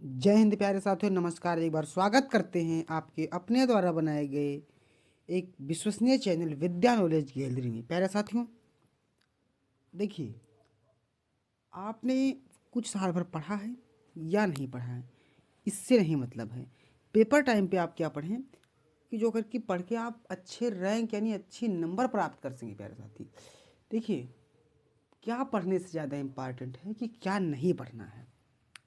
जय हिंद प्यारे साथियों, नमस्कार। एक बार स्वागत करते हैं आपके अपने द्वारा बनाए गए एक विश्वसनीय चैनल विद्या नॉलेज गैलरी में। प्यारे साथियों, देखिए, आपने कुछ साल भर पढ़ा है या नहीं पढ़ा है, इससे नहीं मतलब है। पेपर टाइम पे आप क्या पढ़ें कि जो करके पढ़ के आप अच्छे रैंक यानी अच्छे नंबर प्राप्त कर सकें। प्यारे साथी, देखिए, क्या पढ़ने से ज़्यादा इम्पॉर्टेंट है कि क्या नहीं पढ़ना है।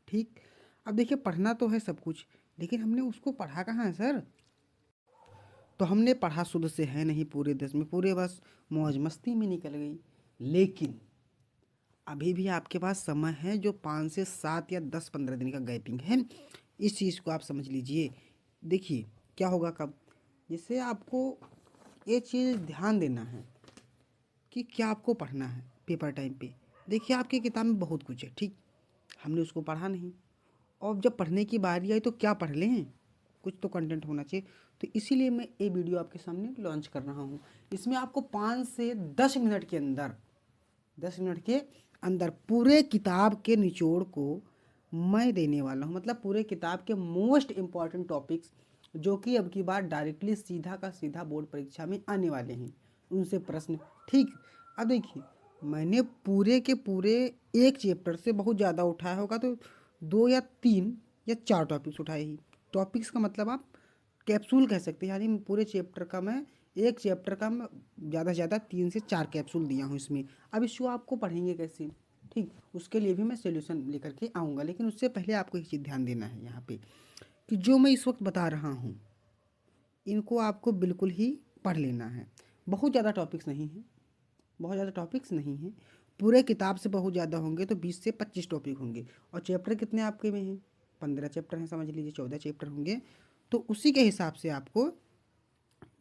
ठीक, अब देखिए, पढ़ना तो है सब कुछ, लेकिन हमने उसको पढ़ा कहाँ है सर। तो हमने पढ़ा शुद्ध से है नहीं, पूरे 10 में पूरे बस मौज मस्ती में निकल गई। लेकिन अभी भी आपके पास समय है, जो 5 से 7 या 10-15 दिन का गैपिंग है। इस चीज़ को आप समझ लीजिए। देखिए, क्या होगा कब, जिससे आपको ये चीज़ ध्यान देना है कि क्या आपको पढ़ना है पेपर टाइम पे। देखिए, आपकी किताब में बहुत कुछ है, ठीक, हमने उसको पढ़ा नहीं, और जब पढ़ने की बारी आई तो क्या पढ़ लें, कुछ तो कंटेंट होना चाहिए। तो इसीलिए मैं ये वीडियो आपके सामने लॉन्च कर रहा हूँ। इसमें आपको 5 से 10 मिनट के अंदर, 10 मिनट के अंदर पूरे किताब के निचोड़ को मैं देने वाला हूँ। मतलब पूरे किताब के मोस्ट इम्पॉर्टेंट टॉपिक्स, जो कि अब की बार डायरेक्टली सीधा का सीधा बोर्ड परीक्षा में आने वाले हैं, उनसे प्रश्न। ठीक, अब देखिए, मैंने पूरे के पूरे एक चैप्टर से बहुत ज़्यादा उठाया होगा, तो 2 या 3 या 4 टॉपिक्स उठाए ही। टॉपिक्स का मतलब आप कैप्सूल कह सकते हैं, यानी पूरे चैप्टर का मैं, एक चैप्टर का मैं ज़्यादा से ज़्यादा 3 से 4 कैप्सूल दिया हूँ इसमें। अब इसको आपको पढ़ेंगे कैसे, ठीक, उसके लिए भी मैं सोल्यूशन लेकर के आऊँगा। लेकिन उससे पहले आपको एक चीज़ ध्यान देना है यहाँ पे, कि जो मैं इस वक्त बता रहा हूँ, इनको आपको बिल्कुल ही पढ़ लेना है। बहुत ज़्यादा टॉपिक्स नहीं हैं, बहुत ज़्यादा टॉपिक्स नहीं हैं। पूरे किताब से बहुत ज़्यादा होंगे तो 20 से 25 टॉपिक होंगे। और चैप्टर कितने आपके में हैं, 15 चैप्टर हैं, समझ लीजिए 14 चैप्टर होंगे। तो उसी के हिसाब से आपको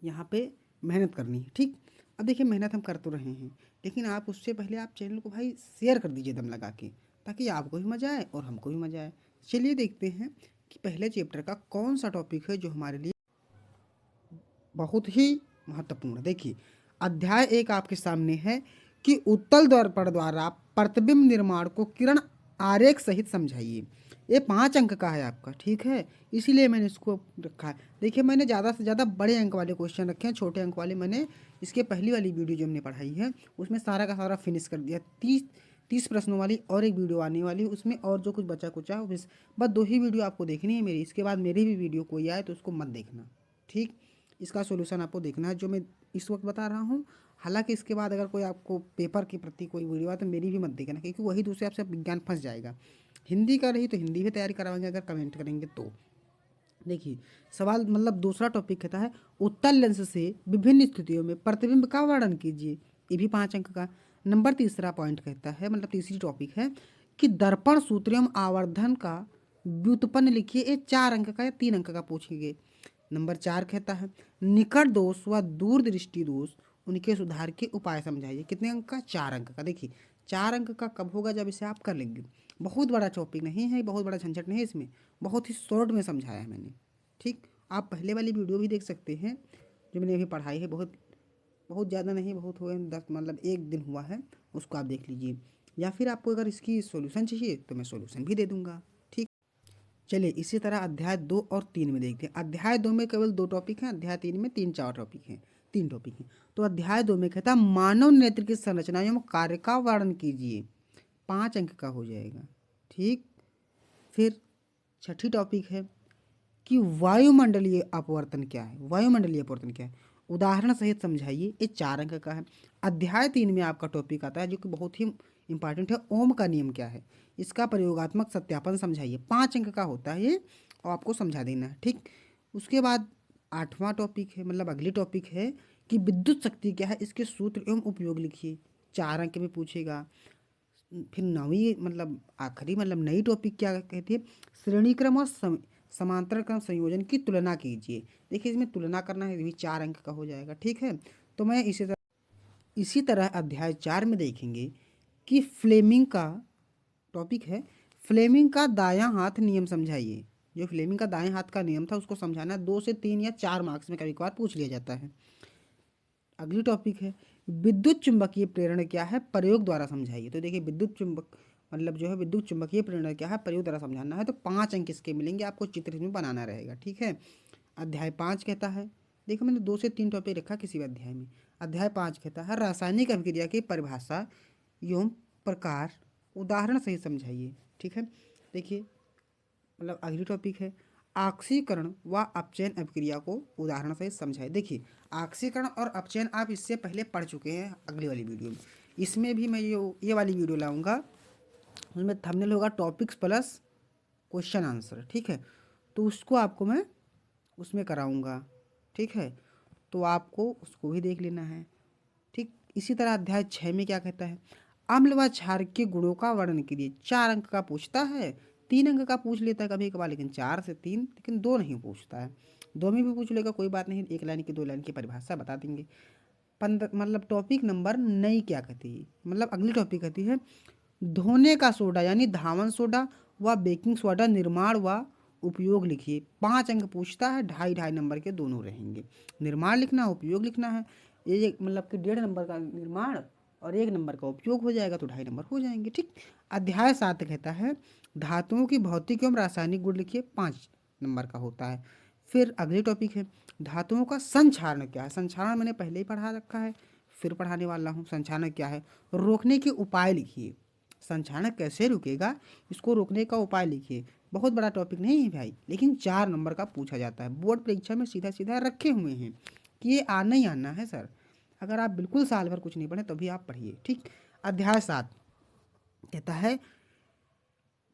यहाँ पे मेहनत करनी है। ठीक, अब देखिए, मेहनत हम कर तो रहे हैं, लेकिन आप उससे पहले आप चैनल को भाई शेयर कर दीजिए दम लगा के, ताकि आपको भी मज़ा आए और हमको भी मज़ा आए। चलिए देखते हैं कि पहले चैप्टर का कौन सा टॉपिक है जो हमारे लिए बहुत ही महत्वपूर्ण है। देखिए, अध्याय 1 आपके सामने है कि उत्तल दर्पण द्वारा प्रतिबिंब निर्माण को किरण आरेख सहित समझाइए। ये 5 अंक का है आपका, ठीक है, इसीलिए मैंने इसको रखा है। देखिए, मैंने ज़्यादा से ज़्यादा बड़े अंक वाले क्वेश्चन रखे हैं, छोटे अंक वाले मैंने इसके पहली वाली वीडियो जो हमने पढ़ाई है उसमें सारा का सारा फिनिश कर दिया। 30 प्रश्नों वाली और एक वीडियो आने वाली है, उसमें और जो कुछ बचा कुचा बस 2 ही वीडियो आपको देखनी है मेरी। इसके बाद मेरी भी वीडियो कोई आए तो उसको मत देखना, ठीक। इसका सॉल्यूशन आपको देखना है जो मैं इस वक्त बता रहा हूँ। हालांकि इसके बाद अगर कोई आपको पेपर के प्रति कोई वीडियो आए तो मेरी भी मत देखना, क्योंकि वही दूसरे आपसे विज्ञान फंस जाएगा। हिंदी का रही तो हिंदी भी तैयारी कराएंगे अगर कमेंट करेंगे तो। देखिए, सवाल मतलब दूसरा टॉपिक कहता है उत्तल लेंस से विभिन्न स्थितियों में प्रतिबिंब का वर्णन कीजिए। ये भी 5 अंक का। नंबर तीसरा पॉइंट कहता है, मतलब तीसरी टॉपिक है कि दर्पण सूत्र एवं आवर्धन का व्युत्पन्न लिखिए। ये 4 अंक का या 3 अंक का पूछेंगे। नंबर 4 कहता है निकट दोष व दूरदृष्टि दोष उनके सुधार के उपाय समझाइए। कितने अंक का, 4 अंक का। देखिए, 4 अंक का कब होगा, जब इसे आप कर लेंगे। बहुत बड़ा टॉपिक नहीं है, बहुत बड़ा झंझट नहीं है इसमें, बहुत ही शॉर्ट में समझाया है मैंने, ठीक। आप पहले वाली वीडियो भी देख सकते हैं जो मैंने अभी पढ़ाई है, बहुत बहुत ज़्यादा नहीं, बहुत हुए 10, मतलब 1 दिन हुआ है, उसको आप देख लीजिए। या फिर आपको अगर इसकी सॉल्यूशन चाहिए तो मैं सॉल्यूशन भी दे दूंगा, ठीक। चलिए, इसी तरह अध्याय 2 और 3 में देखते हैं। अध्याय 2 में केवल 2 टॉपिक हैं, अध्याय 3 में 3-4 टॉपिक हैं, 3 टॉपिक हैं। तो अध्याय 2 में कहता है मानव नेत्र की संरचना एवं कार्य का वर्णन कीजिए। 5 अंक का हो जाएगा, ठीक। फिर छठी टॉपिक है कि वायुमंडलीय अपवर्तन क्या है, वायुमंडलीय अपवर्तन क्या है, उदाहरण सहित समझाइए। ये 4 अंक का है। अध्याय 3 में आपका टॉपिक आता है जो कि बहुत ही इंपॉर्टेंट है, ओम का नियम क्या है, इसका प्रयोगात्मक सत्यापन समझाइए। 5 अंक का होता है ये, और आपको समझा देना है, ठीक। उसके बाद 8वां टॉपिक है, मतलब अगली टॉपिक है कि विद्युत शक्ति क्या है, इसके सूत्र एवं उपयोग लिखिए। 4 अंक में पूछेगा। फिर 9वीं मतलब आखिरी मतलब नई टॉपिक क्या कहती है, श्रेणी क्रम और समांतर क्रम संयोजन की तुलना कीजिए। देखिए, इसमें तुलना करना है, ये भी 4 अंक का हो जाएगा, ठीक है। तो मैं इसी तरह अध्याय 4 में देखेंगे कि फ्लेमिंग का टॉपिक है, फ्लेमिंग का दायां हाथ नियम समझाइए। जो फ्लेमिंग का दाएं हाथ का नियम था उसको समझाना 2 से 3 या 4 मार्क्स में कभी कभार पूछ लिया जाता है। अगली टॉपिक है विद्युत चुंबकीय प्रेरण क्या है, प्रयोग द्वारा समझाइए। तो देखिए, विद्युत चुंबक मतलब जो है विद्युत चुंबकीय प्रेरण क्या है प्रयोग द्वारा समझाना है, तो 5 अंक इसके मिलेंगे, आपको चित्र इसमें बनाना रहेगा। ठीक है, अध्याय 5 कहता है, देखो मैंने 2 से 3 टॉपिक रखा किसी भी अध्याय में। अध्याय 5 कहता है रासायनिक अभिक्रिया की परिभाषा एवं प्रकार उदाहरण सहित समझाइए। ठीक है, देखिए मतलब अगली टॉपिक है ऑक्सीकरण व अपचयन अभिक्रिया को उदाहरण सहित समझाइए। देखिए ऑक्सीकरण और अपचयन आप इससे पहले पढ़ चुके हैं अगली वाली वीडियो में, इसमें भी मैं ये वाली वीडियो लाऊंगा, उसमें थंबनेल होगा टॉपिक्स प्लस क्वेश्चन आंसर। ठीक है, तो उसको आपको मैं उसमें कराऊंगा। ठीक है, तो आपको उसको भी देख लेना है। ठीक, इसी तरह अध्याय 6 में क्या कहता है अम्ल व क्षार के गुणों का वर्णन कीजिए। 4 अंक का पूछता है, 3 अंक का पूछ लेता है कभी कभार, लेकिन 4 से 3, लेकिन 2 नहीं पूछता है। 2 में भी पूछ लेगा कोई बात नहीं, 1 लाइन की 2 लाइन की परिभाषा बता देंगे। 15 मतलब टॉपिक नंबर नई क्या कहती है, मतलब अगली टॉपिक कहती है धोने का सोडा यानी धावन सोडा व बेकिंग सोडा निर्माण व उपयोग लिखिए। 5 अंक पूछता है, 2.5 नंबर के दोनों रहेंगे। निर्माण लिखना, उपयोग लिखना है, ये मतलब कि 1.5 नंबर का निर्माण और 1 नंबर का उपयोग हो जाएगा, तो 2.5 नंबर हो जाएंगे। ठीक, अध्याय 7 कहता है धातुओं की भौतिक एवं रासायनिक गुण लिखिए, 5 नंबर का होता है। फिर अगली टॉपिक है धातुओं का संक्षारण क्या है। संक्षारण मैंने पहले ही पढ़ा रखा है, फिर पढ़ाने वाला हूँ। संक्षारण क्या है, रोकने के उपाय लिखिए। संक्षारण कैसे रुकेगा, इसको रोकने का उपाय लिखिए। बहुत बड़ा टॉपिक नहीं है भाई, लेकिन 4 नंबर का पूछा जाता है, बोर्ड परीक्षा में सीधा सीधा रखे हुए हैं कि ये आना ही आना है सर। अगर आप बिल्कुल साल भर कुछ नहीं पढ़े तभी आप पढ़िए। ठीक, अध्याय 7 कहता है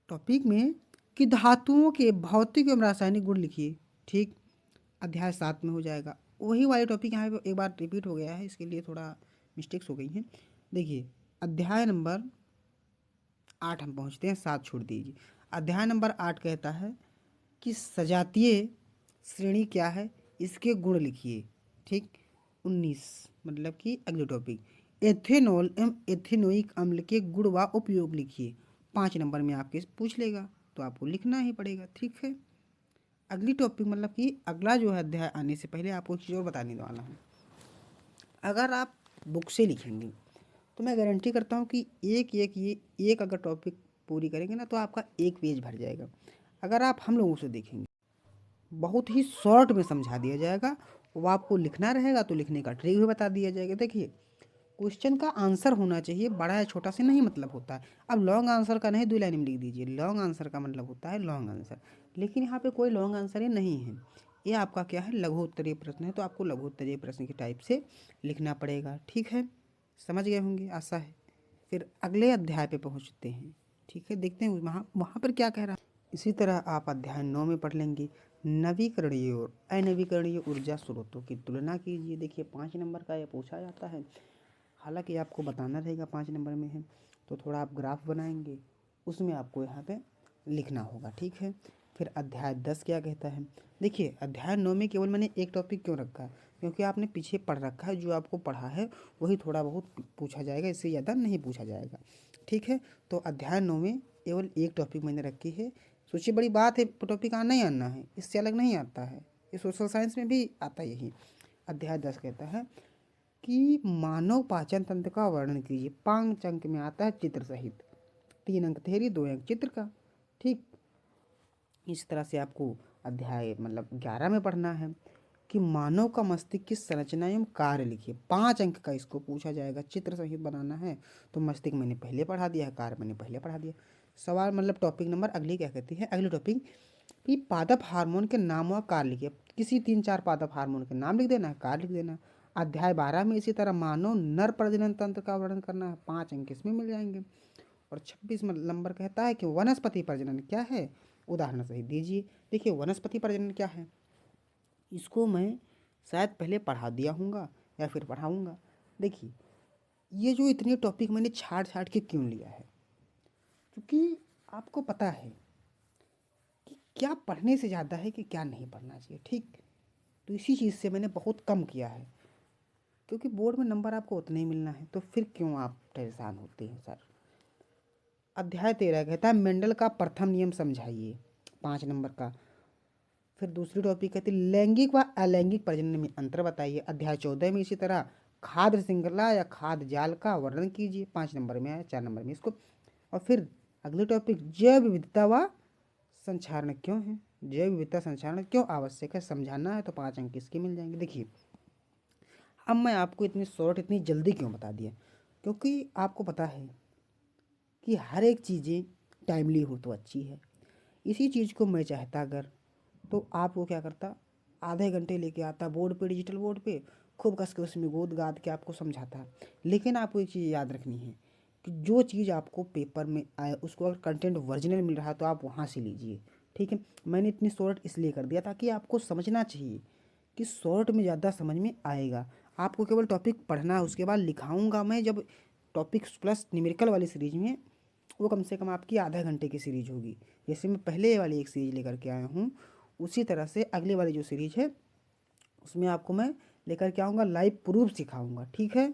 टॉपिक में कि धातुओं के भौतिक एवं रासायनिक गुण लिखिए। ठीक, अध्याय 7 में हो जाएगा। वही वाले टॉपिक यहाँ पे एक बार रिपीट हो गया है, इसके लिए थोड़ा मिस्टेक्स हो गई हैं। देखिए अध्याय नंबर 8 हम पहुँचते हैं, 7 छोड़ दीजिए। अध्याय नंबर 8 कहता है कि सजातीय श्रेणी क्या है, इसके गुण लिखिए। ठीक, 19 मतलब कि अगले टॉपिक एथेनॉल एवं एथेनोइक अम्ल के गुण व उपयोग लिखिए। 5 नंबर में आपके पूछ लेगा, तो आपको लिखना ही पड़ेगा। ठीक है, अगली टॉपिक मतलब कि अगला जो है अध्याय आने से पहले आपको एक चीज़ और बताने वाला हूँ। अगर आप बुक से लिखेंगे तो मैं गारंटी करता हूँ कि एक अगर टॉपिक पूरी करेंगे ना तो आपका 1 पेज भर जाएगा। अगर आप हम लोगों से देखेंगे बहुत ही शॉर्ट में समझा दिया जाएगा, वो आपको लिखना रहेगा तो लिखने का ट्रिक भी बता दिया जाएगा। देखिए क्वेश्चन का आंसर होना चाहिए, बड़ा या छोटा से नहीं मतलब होता है। अब लॉन्ग आंसर का नहीं 2 लाइन में लिख दीजिए, लॉन्ग आंसर का मतलब होता है लॉन्ग आंसर, लेकिन यहाँ पे कोई लॉन्ग आंसर ही नहीं है। ये आपका क्या है लघु उत्तरीय प्रश्न है, तो आपको लघु उत्तरीय प्रश्न के टाइप से लिखना पड़ेगा। ठीक है, समझ गए होंगे आशा है। फिर अगले अध्याय पे पहुँचते हैं। ठीक है, देखते हैं वहाँ वहाँ पर क्या कह रहा है। इसी तरह आप अध्याय 9 में पढ़ लेंगे नवीकरणीय और अनवीकरणीय ऊर्जा स्रोतों की तुलना कीजिए। देखिए 5 नंबर का ये पूछा जाता है, हालांकि आपको बताना रहेगा 5 नंबर में है, तो थोड़ा आप ग्राफ बनाएंगे, उसमें आपको यहाँ पे लिखना होगा। ठीक है, फिर अध्याय 10 क्या कहता है। देखिए अध्याय 9 में केवल मैंने एक टॉपिक क्यों रखा है, क्योंकि आपने पीछे पढ़ रखा है, जो आपको पढ़ा है वही थोड़ा बहुत पूछा जाएगा, इससे ज़्यादा नहीं पूछा जाएगा। ठीक है, तो अध्याय 9 में केवल एक टॉपिक मैंने रखी है। सोचिए बड़ी बात है, टॉपिक आना ही आना है, इससे अलग नहीं आता है, ये सोशल साइंस में भी आता यही। अध्याय 10 कहता है कि मानव पाचन तंत्र का वर्णन कीजिए। 5 अंक में आता है चित्र सहित, 3 अंक थेरी 2 अंक चित्र का। ठीक, इस तरह से आपको अध्याय मतलब 11 में पढ़ना है कि मानव का मस्तिष्क की संरचना एवं कार्य लिखिए। 5 अंक का इसको पूछा जाएगा, चित्र सहित बनाना है, तो मस्तिष्क मैंने पहले पढ़ा दिया है, कार्य मैंने पहले पढ़ा दिया। सवाल मतलब टॉपिक नंबर अगली क्या कहती है, अगली टॉपिक कि पादप हार्मोन के नाम व कार्य लिखिए। किसी 3-4 पादप हार्मोन के नाम लिख देना है, कार्य लिख देना है। अध्याय 12 में इसी तरह मानव नर प्रजनन तंत्र का वर्णन करना है, 5 अंक इसमें मिल जाएंगे। और 26 नंबर कहता है कि वनस्पति प्रजनन क्या है, उदाहरण सहित दीजिए। देखिए वनस्पति प्रजनन क्या है, इसको मैं शायद पहले पढ़ा दिया हूँगा या फिर पढ़ाऊँगा। देखिए ये जो इतने टॉपिक मैंने छाट छाट के क्यों लिया है, क्योंकि आपको पता है कि क्या पढ़ने से ज़्यादा है कि क्या नहीं पढ़ना चाहिए। ठीक, तो इसी चीज़ से मैंने बहुत कम किया है, क्योंकि बोर्ड में नंबर आपको उतने ही मिलना है, तो फिर क्यों आप परेशान होते हैं सर। अध्याय 13 कहता है मेंडल का प्रथम नियम समझाइए, 5 नंबर का। फिर दूसरी टॉपिक कहती है लैंगिक व अलैंगिक प्रजनन में अंतर बताइए। अध्याय 14 में इसी तरह खाद्य श्रृंखला या खाद्य जाल का वर्णन कीजिए, 5 नंबर में है, 4 नंबर में इसको। और फिर अगले टॉपिक, जैव विविधता व संचारण क्यों है, जैव विविधता संचारण क्यों आवश्यक है, समझाना है तो 5 अंक इसके मिल जाएंगे। देखिए अब मैं आपको इतनी शॉर्ट इतनी जल्दी क्यों बता दिया, क्योंकि आपको पता है कि हर एक चीज़ें टाइमली हो तो अच्छी है। इसी चीज़ को मैं चाहता अगर, तो आपको क्या करता, आधे घंटे लेके आता बोर्ड पे, डिजिटल बोर्ड पे, खूब कस के उसमें गोद गाद के आपको समझाता। लेकिन आपको एक चीज़ याद रखनी है कि जो चीज़ आपको पेपर में आए उसको अगर कंटेंट ओरिजिनल मिल रहा है तो आप वहाँ से लीजिए। ठीक है, मैंने इतनी शॉर्ट इसलिए कर दिया ताकि आपको समझना चाहिए कि शॉर्ट में ज़्यादा समझ में आएगा। आपको केवल टॉपिक पढ़ना है, उसके बाद लिखाऊंगा मैं जब टॉपिक्स प्लस न्यूमेरिकल वाली सीरीज में, वो कम से कम आपकी आधा घंटे की सीरीज होगी। जैसे मैं पहले वाली एक सीरीज लेकर के आया हूँ, उसी तरह से अगले वाली जो सीरीज है उसमें आपको मैं लेकर के आऊँगा, लाइव प्रूफ सिखाऊंगा। ठीक है।